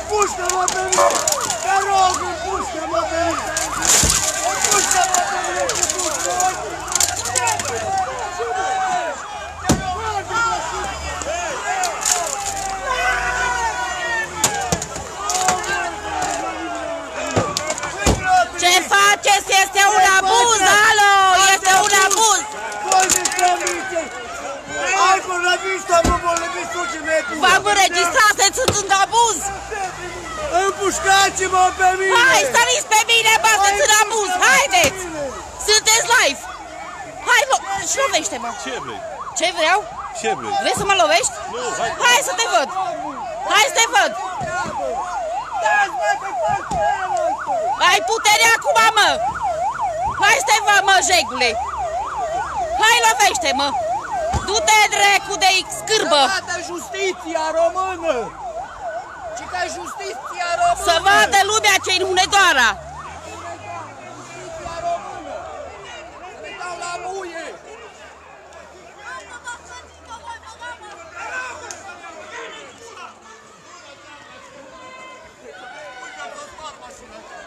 Pușcă-mă pe mine! Te rog, pușcă-mă pe mine! Pușcă-mă pe mine cu pușcă! Ce faceți? Este un abuz, alo! Este un abuz! Voi de strămițe! Alcool la vista, mă vor le vistuci metri! V-am înregistrat, sunt un abuz! Împușcați-mă pe mine! Hai, stăriți pe mine, bă, sunt în abuz! Haideți! Sunteți live! Hai, și lovește-mă! Ce vrei? Ce vreau? Ce vrei? Vrei să mă lovești? Nu, hai! Hai să te văd! Hai să te văd! Ai putere acum, mă! Hai să te văd, mă, jegule! Hai, lovește-mă! Du-te, dracu, de scârbă! Să vadă justiția română! Și că justiția română! Să vadă lumea ce-i în Hunedoara! Justiția română! Să ne dau la muie! Uite,